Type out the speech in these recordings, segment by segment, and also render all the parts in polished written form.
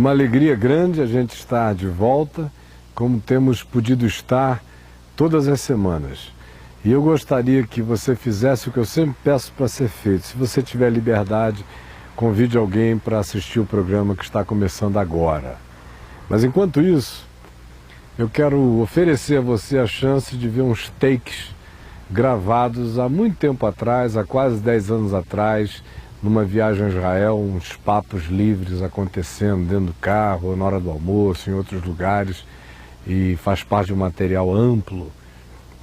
uma alegria grande a gente estar de volta, como temos podido estar todas as semanas. E eu gostaria que você fizesse o que eu sempre peço para ser feito. Se você tiver liberdade, convide alguém para assistir o programa que está começando agora. Mas enquanto isso, eu quero oferecer a você a chance de ver uns takes gravados há muito tempo atrás, há quase 10 anos atrás, numa viagem a Israel, uns papos livres acontecendo dentro do carro, ou na hora do almoço, em outros lugares, e faz parte de um material amplo.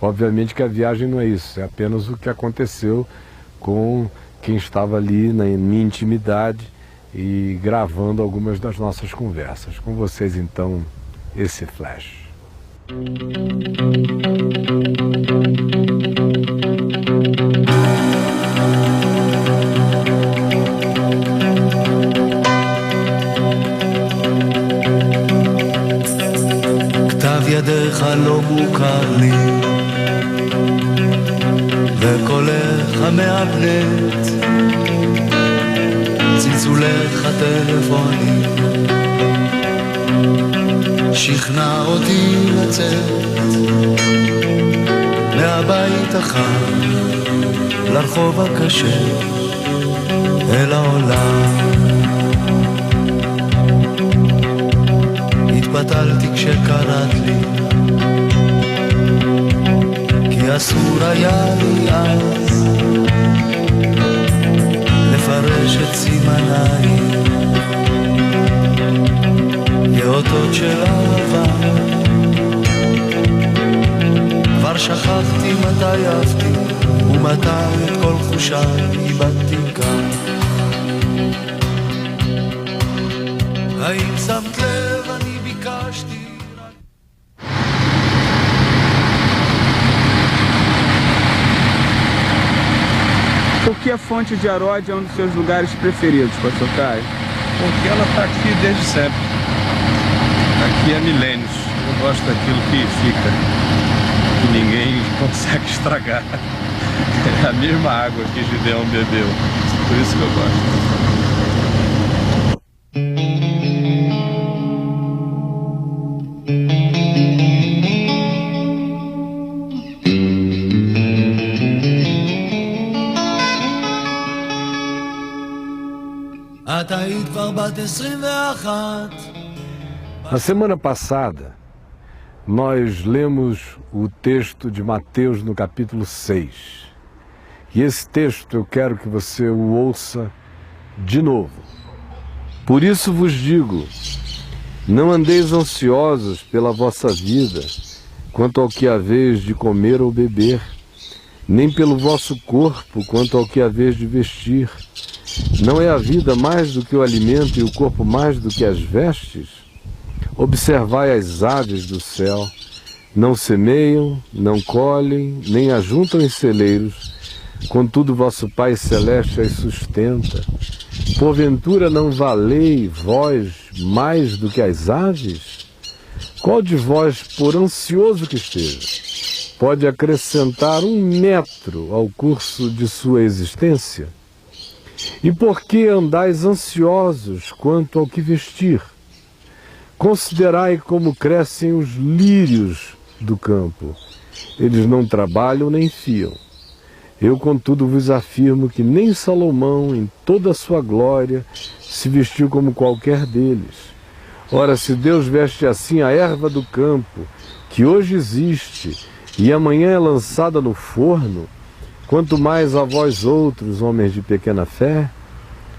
Obviamente que a viagem não é isso, é apenas o que aconteceu com quem estava ali na minha intimidade e gravando algumas das nossas conversas. Com vocês então, esse flash. כתב ידיך לא מוכר לי וקולך המאבנת צלצולך הטלפוני שכנע אותי לצאת מהבית החם לרחוב הקשה אל העולם. התבטלתי כשקראת לי כי אסור היה לי אז לפרש את סימניי כאותות של אהבה. כבר שכחתי מתי אהבתי ומתי את כל חושיי איבדתי כאן. האם שמת לב אני ביקשתי Por que a Fonte de Herói é um dos seus lugares preferidos, Pastor Caio? Porque ela está aqui desde sempre. Aqui há milênios. Eu gosto daquilo que fica, que ninguém consegue estragar. É a mesma água que Gideão bebeu. Por isso que eu gosto. Na semana passada, nós lemos o texto de Mateus no capítulo 6. E esse texto eu quero que você o ouça de novo. Por isso vos digo, não andeis ansiosos pela vossa vida, quanto ao que haveis de comer ou beber, nem pelo vosso corpo, quanto ao que haveis de vestir. Não é a vida mais do que o alimento e o corpo mais do que as vestes? Observai as aves do céu, não semeiam, não colhem, nem ajuntam em celeiros, contudo vosso Pai Celeste as sustenta. Porventura não valei vós mais do que as aves? Qual de vós, por ansioso que esteja, pode acrescentar 1 metro ao curso de sua existência? E por que andais ansiosos quanto ao que vestir? Considerai como crescem os lírios do campo. Eles não trabalham nem fiam. Eu, contudo, vos afirmo que nem Salomão, em toda a sua glória, se vestiu como qualquer deles. Ora, se Deus veste assim a erva do campo, que hoje existe e amanhã é lançada no forno, quanto mais a vós outros, homens de pequena fé?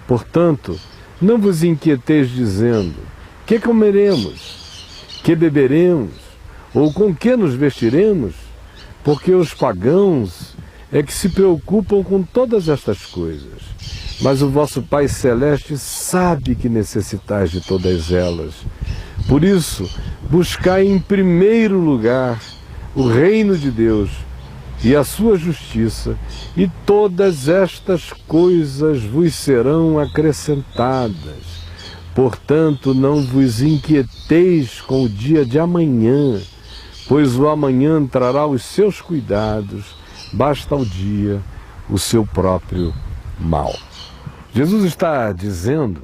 Portanto, não vos inquieteis dizendo, que comeremos? Que beberemos? Ou com que nos vestiremos? Porque os pagãos é que se preocupam com todas estas coisas. Mas o vosso Pai Celeste sabe que necessitais de todas elas. Por isso, buscai em primeiro lugar o reino de Deus e a sua justiça, e todas estas coisas vos serão acrescentadas. Portanto, não vos inquieteis com o dia de amanhã, pois o amanhã trará os seus cuidados, basta ao dia o seu próprio mal. Jesus está dizendo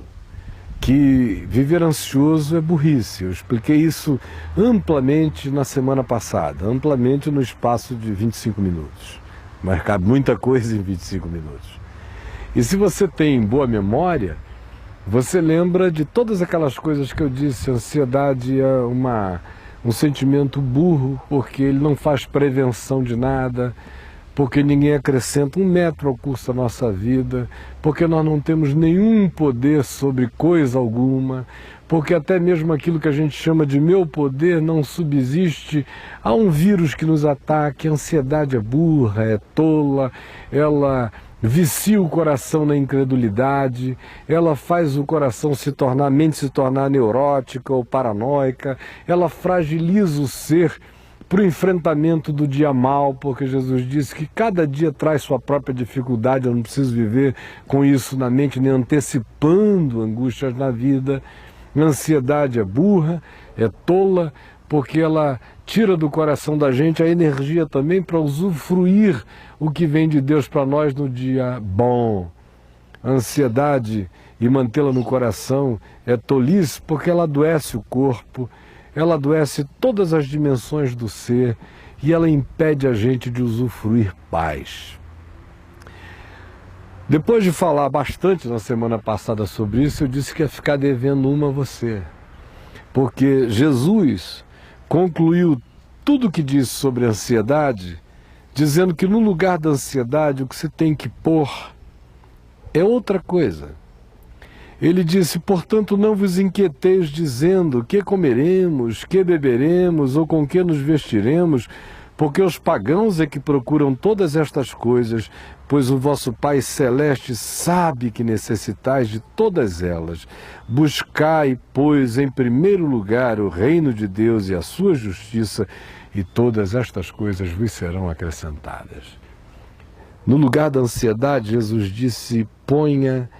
que viver ansioso é burrice. Eu expliquei isso amplamente na semana passada, amplamente no espaço de 25 minutos. Mas cabe muita coisa em 25 minutos. E se você tem boa memória, você lembra de todas aquelas coisas que eu disse. A ansiedade é um sentimento burro, porque ele não faz prevenção de nada, porque ninguém acrescenta 1 metro ao curso da nossa vida, porque nós não temos nenhum poder sobre coisa alguma, porque até mesmo aquilo que a gente chama de meu poder não subsiste a um vírus que nos ataque. A ansiedade é burra, é tola, ela vicia o coração na incredulidade, ela faz o coração a mente se tornar neurótica ou paranoica, ela fragiliza o ser para o enfrentamento do dia mal, porque Jesus disse que cada dia traz sua própria dificuldade. Eu não preciso viver com isso na mente, nem antecipando angústias na vida. A ansiedade é burra, é tola, porque ela tira do coração da gente a energia também para usufruir o que vem de Deus para nós no dia bom. A ansiedade, e mantê-la no coração, é tolice, porque ela adoece o corpo, ela adoece todas as dimensões do ser e ela impede a gente de usufruir paz. Depois de falar bastante na semana passada sobre isso, eu disse que ia ficar devendo uma a você. Porque Jesus concluiu tudo o que disse sobre a ansiedade, dizendo que no lugar da ansiedade o que você tem que pôr é outra coisa. Ele disse: portanto, não vos inquieteis dizendo que comeremos, que beberemos ou com que nos vestiremos, porque os pagãos é que procuram todas estas coisas, pois o vosso Pai Celeste sabe que necessitais de todas elas. Buscai, pois, em primeiro lugar o reino de Deus e a sua justiça, e todas estas coisas vos serão acrescentadas. No lugar da ansiedade, Jesus disse: ponha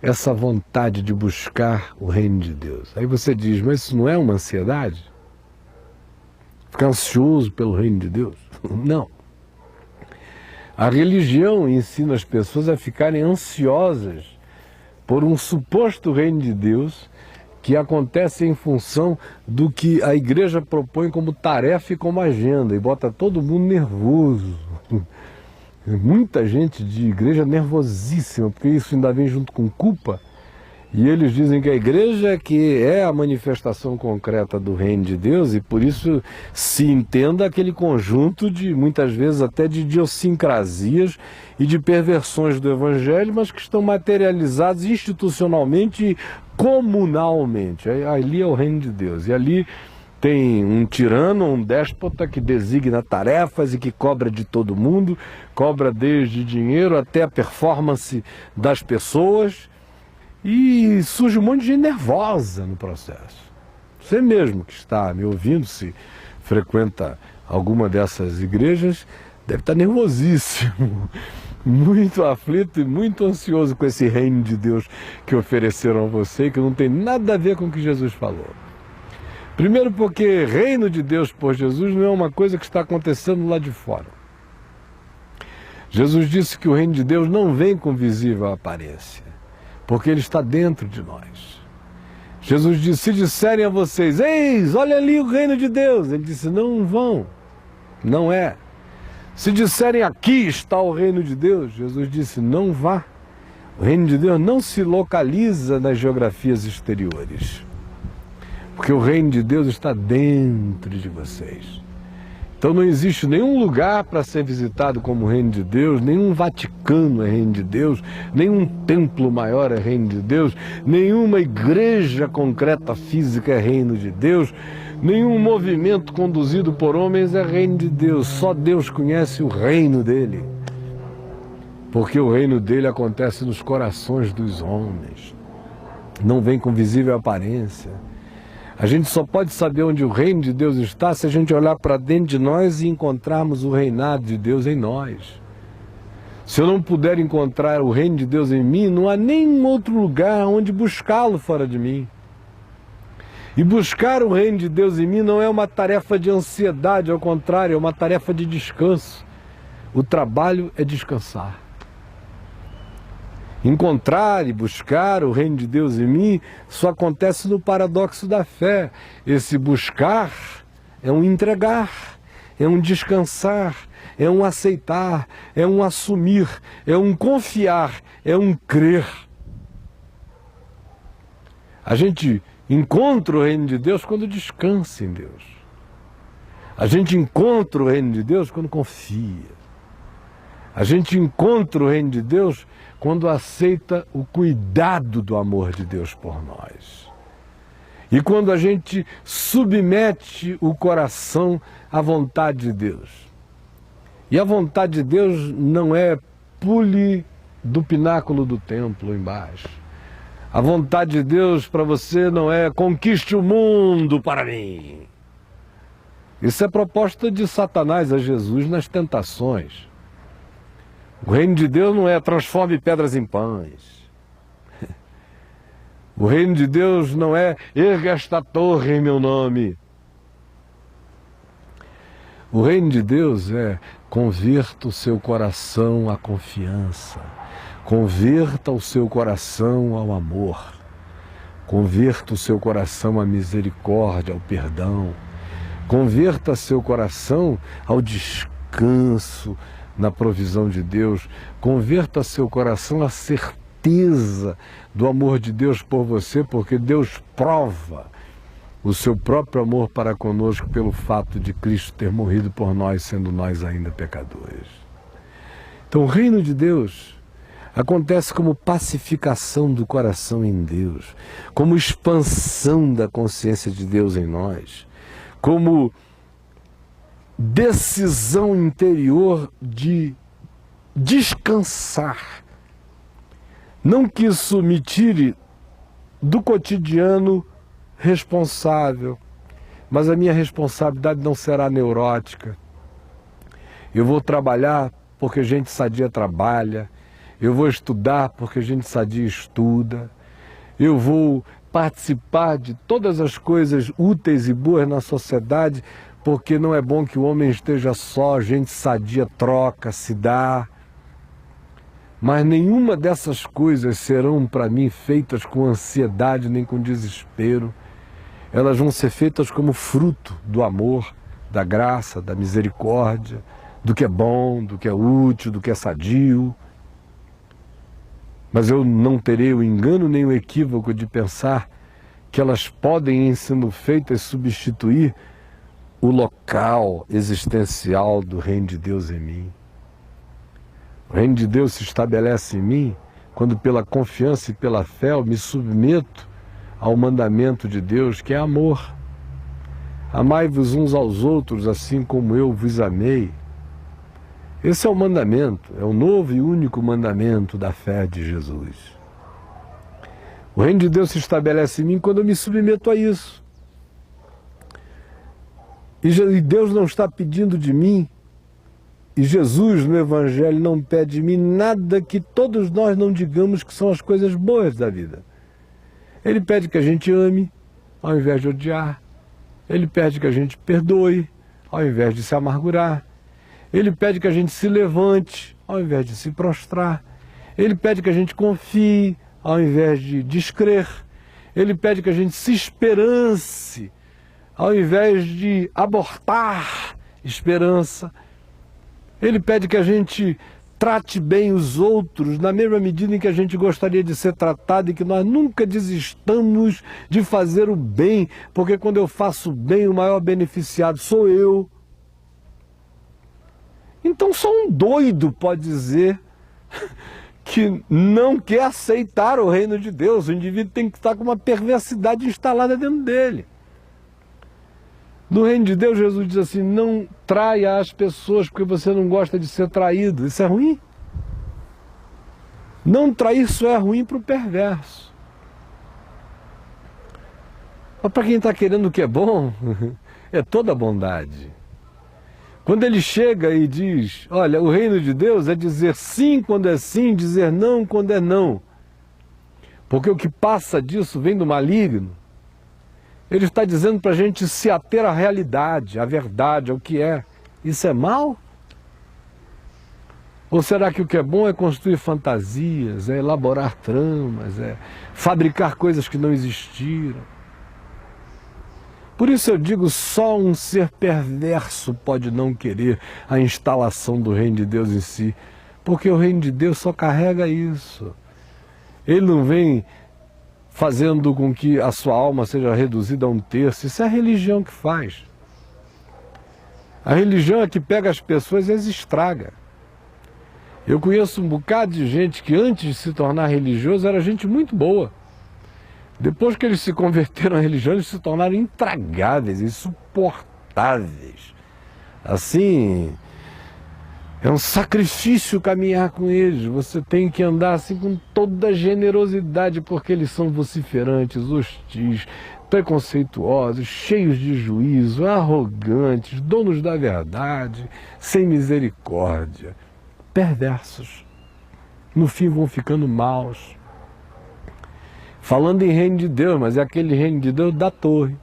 essa vontade de buscar o reino de Deus. Aí você diz: mas isso não é uma ansiedade? Ficar ansioso pelo reino de Deus? Não. A religião ensina as pessoas a ficarem ansiosas por um suposto reino de Deus que acontece em função do que a igreja propõe como tarefa e como agenda, e bota todo mundo nervoso. Muita gente de igreja nervosíssima, porque isso ainda vem junto com culpa. E eles dizem que a igreja é que é a manifestação concreta do reino de Deus, e por isso se entenda aquele conjunto de, muitas vezes até de idiosincrasias e de perversões do evangelho, mas que estão materializados institucionalmente e comunalmente. Ali é o reino de Deus, e ali tem um tirano, um déspota que designa tarefas e que cobra de todo mundo, cobra desde dinheiro até a performance das pessoas, e surge um monte de gente nervosa no processo. Você mesmo que está me ouvindo, se frequenta alguma dessas igrejas, deve estar nervosíssimo, muito aflito e muito ansioso com esse reino de Deus que ofereceram a você, que não tem nada a ver com o que Jesus falou. Primeiro porque reino de Deus por Jesus não é uma coisa que está acontecendo lá de fora. Jesus disse que o reino de Deus não vem com visível aparência, porque ele está dentro de nós. Jesus disse: se disserem a vocês, eis, olha ali o reino de Deus, ele disse: não vão, não é. Se disserem, aqui está o reino de Deus, Jesus disse: não vá. O reino de Deus não se localiza nas geografias exteriores, porque o reino de Deus está dentro de vocês. Então não existe nenhum lugar para ser visitado como o reino de Deus, nenhum Vaticano é reino de Deus, nenhum templo maior é reino de Deus, nenhuma igreja concreta física é reino de Deus, nenhum movimento conduzido por homens é reino de Deus. Só Deus conhece o reino dele, porque o reino dele acontece nos corações dos homens, não vem com visível aparência. A gente só pode saber onde o reino de Deus está se a gente olhar para dentro de nós e encontrarmos o reinado de Deus em nós. Se eu não puder encontrar o reino de Deus em mim, não há nenhum outro lugar onde buscá-lo fora de mim. E buscar o reino de Deus em mim não é uma tarefa de ansiedade, ao contrário, é uma tarefa de descanso. O trabalho é descansar. Encontrar e buscar o reino de Deus em mim só acontece no paradoxo da fé. Esse buscar é um entregar, é um descansar, é um aceitar, é um assumir, é um confiar, é um crer. A gente encontra o reino de Deus quando descansa em Deus. A gente encontra o reino de Deus quando confia. A gente encontra o reino de Deus quando aceita o cuidado do amor de Deus por nós. E quando a gente submete o coração à vontade de Deus. E a vontade de Deus não é pule do pináculo do templo embaixo. A vontade de Deus para você não é conquiste o mundo para mim. Isso é proposta de Satanás a Jesus nas tentações. O reino de Deus não é transforme pedras em pães. O reino de Deus não é erga esta torre em meu nome. O reino de Deus é converta o seu coração à confiança. Converta o seu coração ao amor. Converta o seu coração à misericórdia, ao perdão. Converta seu coração ao descanso na provisão de Deus. Converta seu coração à certeza do amor de Deus por você, porque Deus prova o seu próprio amor para conosco pelo fato de Cristo ter morrido por nós, sendo nós ainda pecadores. Então o reino de Deus acontece como pacificação do coração em Deus, como expansão da consciência de Deus em nós, como decisão interior de descansar. Não que isso me tire do cotidiano responsável, mas a minha responsabilidade não será neurótica. Eu vou trabalhar porque gente sadia trabalha, eu vou estudar porque gente sadia estuda, eu vou participar de todas as coisas úteis e boas na sociedade, porque não é bom que o homem esteja só, gente sadia troca, se dá. Mas nenhuma dessas coisas serão para mim feitas com ansiedade nem com desespero. Elas vão ser feitas como fruto do amor, da graça, da misericórdia, do que é bom, do que é útil, do que é sadio. Mas eu não terei o engano nem o equívoco de pensar que elas podem, em sendo feitas, substituir o local existencial do reino de Deus em mim. O reino de Deus se estabelece em mim quando, pela confiança e pela fé, eu me submeto ao mandamento de Deus, que é amor. Amai-vos uns aos outros, assim como eu vos amei. Esse é o mandamento, é o novo e único mandamento da fé de Jesus. O reino de Deus se estabelece em mim quando eu me submeto a isso. E Deus não está pedindo de mim, e Jesus no Evangelho não pede de mim nada que todos nós não digamos que são as coisas boas da vida. Ele pede que a gente ame, ao invés de odiar. Ele pede que a gente perdoe, ao invés de se amargurar. Ele pede que a gente se levante, ao invés de se prostrar. Ele pede que a gente confie, ao invés de descrer. Ele pede que a gente se esperance, ao invés de abortar esperança. Ele pede que a gente trate bem os outros na mesma medida em que a gente gostaria de ser tratado e que nós nunca desistamos de fazer o bem, porque quando eu faço o bem, o maior beneficiado sou eu. Então só um doido pode dizer que não quer aceitar o reino de Deus. O indivíduo tem que estar com uma perversidade instalada dentro dele. No reino de Deus, Jesus diz assim, não traia as pessoas porque você não gosta de ser traído. Isso é ruim. Não trair só é ruim para o perverso. Mas para quem está querendo o que é bom, é toda bondade. Quando ele chega e diz, olha, o reino de Deus é dizer sim quando é sim, dizer não quando é não. Porque o que passa disso vem do maligno. Ele está dizendo para a gente se ater à realidade, à verdade, ao que é. Isso é mal? Ou será que o que é bom é construir fantasias, é elaborar tramas, é fabricar coisas que não existiram? Por isso eu digo, só um ser perverso pode não querer a instalação do reino de Deus em si, porque o reino de Deus só carrega isso. Ele não vem fazendo com que a sua alma seja reduzida a um terço. Isso é a religião que faz. A religião é que pega as pessoas e as estraga. Eu conheço um bocado de gente que antes de se tornar religioso era gente muito boa. Depois que eles se converteram à religião, eles se tornaram intragáveis, insuportáveis. Assim, é um sacrifício caminhar com eles. Você tem que andar assim com toda a generosidade, porque eles são vociferantes, hostis, preconceituosos, cheios de juízo, arrogantes, donos da verdade, sem misericórdia, perversos. No fim vão ficando maus. Falando em reino de Deus, mas é aquele reino de Deus da torre.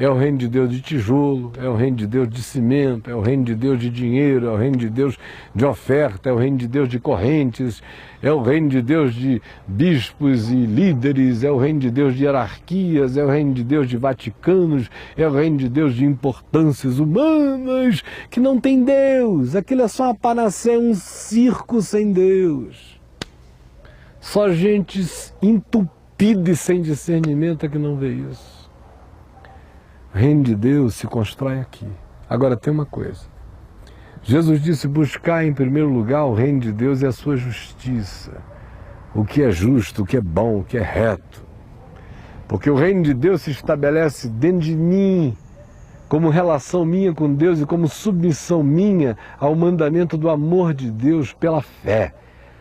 É o reino de Deus de tijolo, é o reino de Deus de cimento, é o reino de Deus de dinheiro, é o reino de Deus de oferta, é o reino de Deus de correntes, é o reino de Deus de bispos e líderes, é o reino de Deus de hierarquias, é o reino de Deus de vaticanos, é o reino de Deus de importâncias humanas, que não tem Deus. Aquilo é só uma panaceia, um circo sem Deus. Só gente entupida e sem discernimento é que não vê isso. O reino de Deus se constrói aqui. Agora tem uma coisa. Jesus disse: buscar em primeiro lugar o reino de Deus e a sua justiça. O que é justo, o que é bom, o que é reto. Porque o reino de Deus se estabelece dentro de mim, como relação minha com Deus e como submissão minha ao mandamento do amor de Deus pela fé.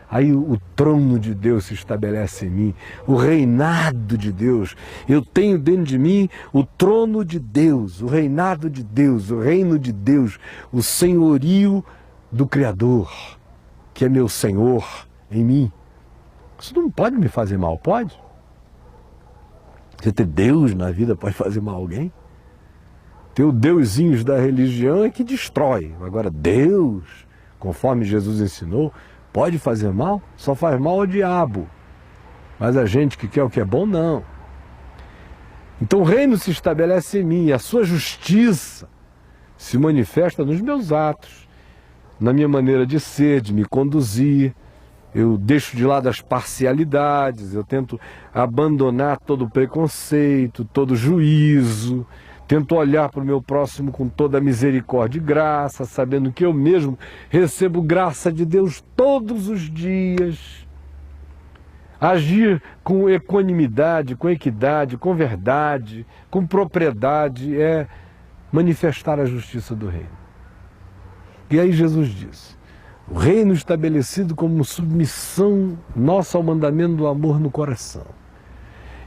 Aí o trono de Deus se estabelece em mim, o reinado de Deus. Eu tenho dentro de mim o trono de Deus, o reinado de Deus, o reino de Deus, o senhorio do Criador, que é meu Senhor em mim. Isso não pode me fazer mal, pode? Você ter Deus na vida pode fazer mal a alguém? Ter os deusinhos da religião é que destrói. Agora Deus, conforme Jesus ensinou, pode fazer mal? Só faz mal ao diabo. Mas a gente que quer o que é bom, não. Então o reino se estabelece em mim, e a sua justiça se manifesta nos meus atos, na minha maneira de ser, de me conduzir. Eu deixo de lado as parcialidades, eu tento abandonar todo o preconceito, todo o juízo, tento olhar para o meu próximo com toda a misericórdia e graça, sabendo que eu mesmo recebo graça de Deus todos os dias. Agir com equanimidade, com equidade, com verdade, com propriedade é manifestar a justiça do reino. E aí Jesus disse: o reino estabelecido como submissão nossa ao mandamento do amor no coração.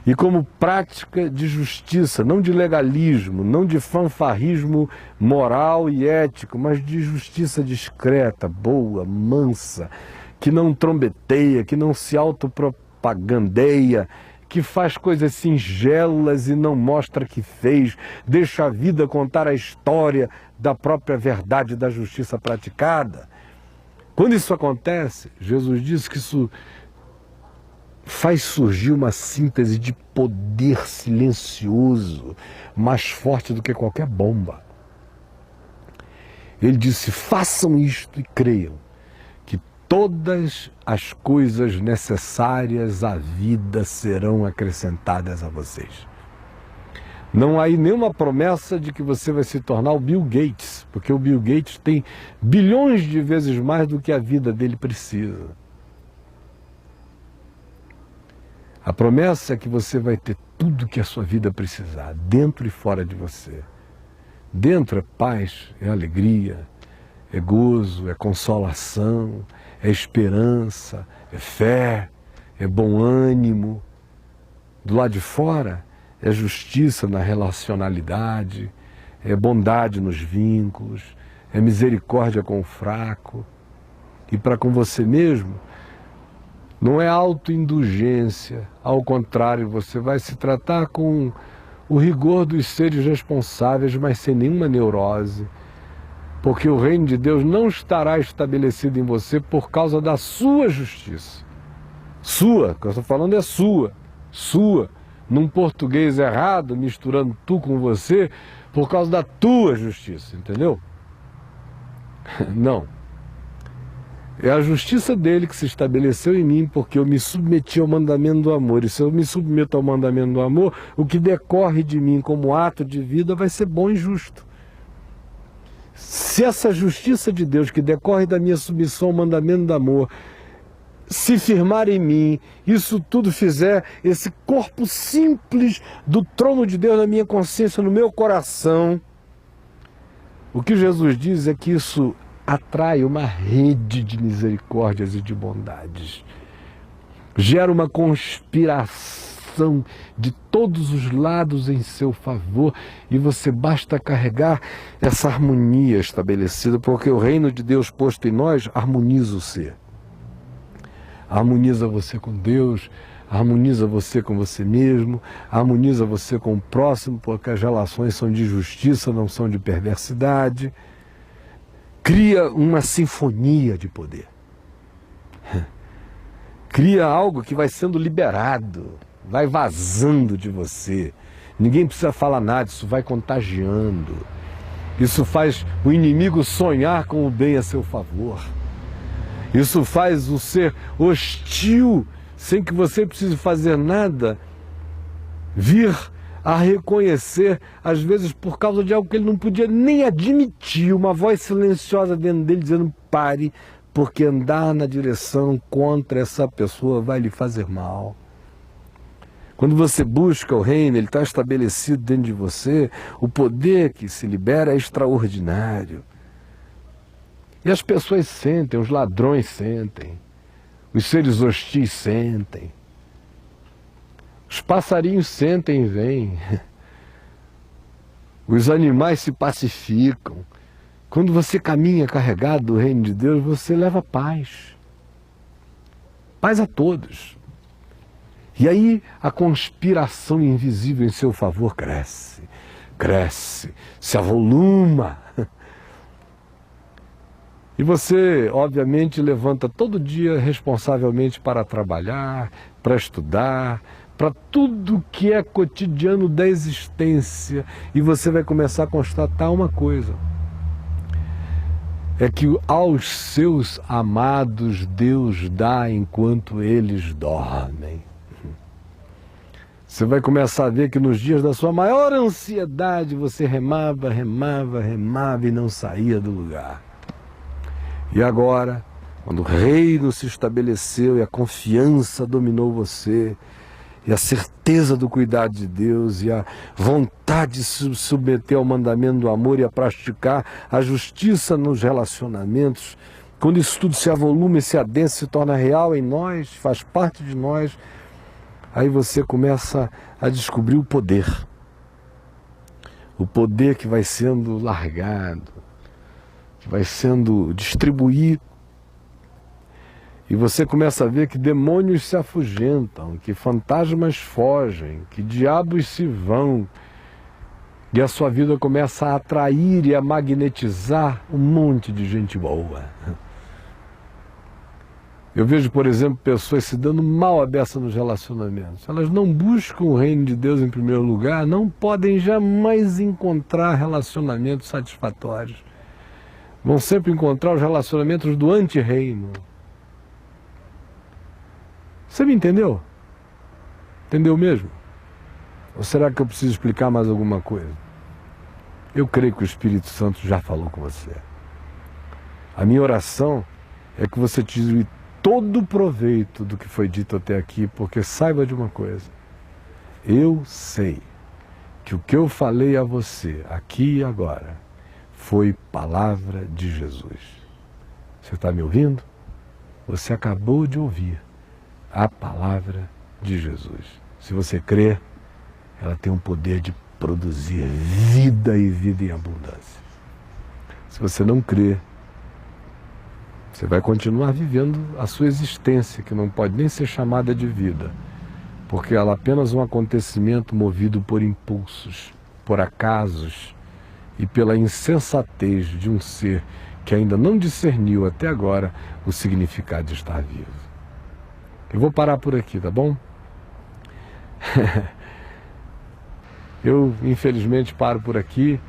E como prática de justiça, não de legalismo, não de fanfarrismo moral e ético, mas de justiça discreta, boa, mansa, que não trombeteia, que não se autopropagandeia, que faz coisas singelas e não mostra que fez, deixa a vida contar a história da própria verdade da justiça praticada. Quando isso acontece, Jesus disse que isso faz surgir uma síntese de poder silencioso, mais forte do que qualquer bomba. Ele disse: façam isto e creiam que todas as coisas necessárias à vida serão acrescentadas a vocês. Não há aí nenhuma promessa de que você vai se tornar o Bill Gates, porque o Bill Gates tem bilhões de vezes mais do que a vida dele precisa. A promessa é que você vai ter tudo que a sua vida precisar, dentro e fora de você. Dentro é paz, é alegria, é gozo, é consolação, é esperança, é fé, é bom ânimo. Do lado de fora é justiça na relacionalidade, é bondade nos vínculos, é misericórdia com o fraco. E para com você mesmo, não é autoindulgência, ao contrário, você vai se tratar com o rigor dos seres responsáveis, mas sem nenhuma neurose, Porque o reino de Deus não estará estabelecido em você por causa da sua justiça. Sua, que eu estou falando é sua. Sua. Num português errado, misturando tu com você, por causa da tua justiça, entendeu? Não. É a justiça dele que se estabeleceu em mim, porque eu me submeti ao mandamento do amor. E se eu me submeto ao mandamento do amor, o que decorre de mim como ato de vida vai ser bom e justo. Se essa justiça de Deus que decorre da minha submissão ao mandamento do amor se firmar em mim, isso tudo fizer esse corpo simples do trono de Deus na minha consciência, no meu coração, o que Jesus diz é que isso atrai uma rede de misericórdias e de bondades. Gera uma conspiração de todos os lados em seu favor e você basta carregar essa harmonia estabelecida, porque o reino de Deus posto em nós harmoniza o ser. Harmoniza você com Deus, harmoniza você com você mesmo, harmoniza você com o próximo, porque as relações são de justiça, não são de perversidade. Cria uma sinfonia de poder. Cria algo que vai sendo liberado, vai vazando de você. Ninguém precisa falar nada, isso vai contagiando. Isso faz o inimigo sonhar com o bem a seu favor. Isso faz o ser hostil, sem que você precise fazer nada, vir a reconhecer, às vezes por causa de algo que ele não podia nem admitir, uma voz silenciosa dentro dele dizendo: pare, porque andar na direção contra essa pessoa vai lhe fazer mal. Quando você busca o reino, ele está estabelecido dentro de você, o poder que se libera é extraordinário. E as pessoas sentem, os ladrões sentem, os seres hostis sentem, os passarinhos sentem e vêm, os animais se pacificam. Quando você caminha carregado do reino de Deus, você leva paz. Paz a todos. E aí a conspiração invisível em seu favor cresce, cresce, se avoluma. E você, obviamente, levanta todo dia responsavelmente para trabalhar, para estudar, para tudo que é cotidiano da existência. E você vai começar a constatar uma coisa: é que aos seus amados Deus dá enquanto eles dormem. Você vai começar a ver que nos dias da sua maior ansiedade você remava, remava, remava e não saía do lugar. E agora, quando o reino se estabeleceu e a confiança dominou você, e a certeza do cuidado de Deus, e a vontade de se submeter ao mandamento do amor e a praticar a justiça nos relacionamentos, quando isso tudo se avoluma e se adensa, se torna real em nós, faz parte de nós, aí você começa a descobrir o poder que vai sendo largado, que vai sendo distribuído, e você começa a ver que demônios se afugentam, que fantasmas fogem, que diabos se vão, e a sua vida começa a atrair e a magnetizar um monte de gente boa. Eu vejo, por exemplo, pessoas se dando mal à beça nos relacionamentos. Elas não buscam o reino de Deus em primeiro lugar, não podem jamais encontrar relacionamentos satisfatórios. Vão sempre encontrar os relacionamentos do anti-reino. Você me entendeu? Entendeu mesmo? Ou será que eu preciso explicar mais alguma coisa? Eu creio que o Espírito Santo já falou com você. A minha oração é que você tire todo o proveito do que foi dito até aqui, porque saiba de uma coisa: eu sei que o que eu falei a você aqui e agora foi palavra de Jesus. Você está me ouvindo? Você acabou de ouvir a palavra de Jesus. Se você crer, ela tem o poder de produzir vida e vida em abundância. Se você não crer, você vai continuar vivendo a sua existência, que não pode nem ser chamada de vida, porque ela é apenas um acontecimento movido por impulsos, por acasos e pela insensatez de um ser que ainda não discerniu até agora o significado de estar vivo. Eu vou parar por aqui, tá bom? Eu, infelizmente, paro por aqui.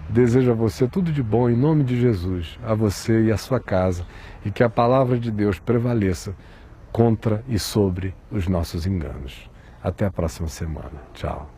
Desejo a você tudo de bom em nome de Jesus, a você e a sua casa, e que a palavra de Deus prevaleça contra e sobre os nossos enganos. Até a próxima semana. Tchau.